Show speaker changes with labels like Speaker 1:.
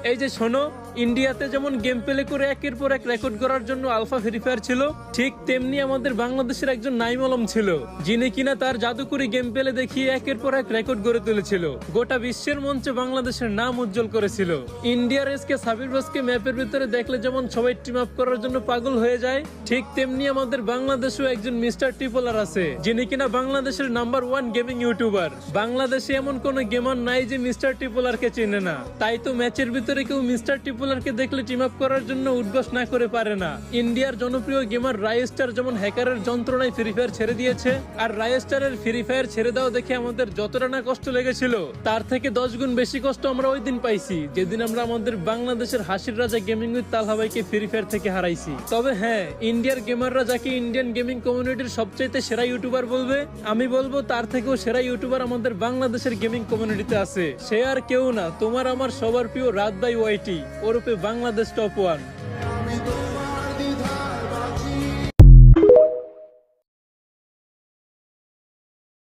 Speaker 1: এই যে শোনো, ইন্ডিয়াতে যেমন গেম প্লে করে একের পর এক রেকর্ড করার জন্য আলফা ফ্রি ফায়ার ছিল, ঠিক তেমনি আমাদের বাংলাদেশের একজন নাইম আলম ছিল, যিনি কিনা তার জাদুকরি গেম প্লে দেখিয়ে একের পর এক রেকর্ড গড়ে তুলেছিল, গোটা বিশ্বের মঞ্চে বাংলাদেশের নাম উজ্জ্বল করেছিল। ইন্ডিয়ার এসকে সাবির বাসকে ম্যাপের ভিতরে দেখলে যেমন সবাই টিম আপ করার জন্য পাগল হয়ে যায়, ঠিক তেমনি আমাদের বাংলাদেশেও একজন মিস্টার ট্রিপলার আছে, যিনি কিনা বাংলাদেশের নাম্বার 1 গেমিং ইউটিউবার। বাংলাদেশে এমন কোন গেমার নাই যে মিস্টার ট্রিপলারকে চেনে না। তাই তো ম্যাচের ভিতরে কেউ মিস্টার ট্রিপলারকে দেখলে টিম আপ করার জন্য উদ্ঘোষ না করে পারে না। ইন্ডিয়ার জনপ্রিয় গেমার রাইস্টার যেমন হ্যাকারের যন্ত্রণায় ফ্রি ফায়ার ছেড়ে দিয়েছে, আর রাইস্টারের ফ্রি ফায়ার ছেড়ে দেওয়া দেখে আমাদের যতটা না কষ্ট লেগেছিল, তার থেকে 10 গুণ বেশি কষ্ট আমরা ওই দিন পাইছি, যেদিন আমরা আমাদের বাংলাদেশের হাসির রাজা গেমিং উইথ তালহা ভাইকে ফ্রি ফায়ার থেকে হারাইছি। তবে হ্যাঁ, ইন্ডিয়ার গেমাররা যাকে ইন্ডিয়ান গেমিং কমিউনিটির সবচাইতে সেরা ইউটিউবার বলবে, আমি বলবো তার থেকেও সেরা ইউটিউবার আমাদের বাংলাদেশের গেমিং কমিউনিটিতে আছে। সে আর কেউ না, তোমার আমার সবার প্রিয় রাত বাই ওয়াইটি, ওরূপে বাংলাদেশ টপ 1।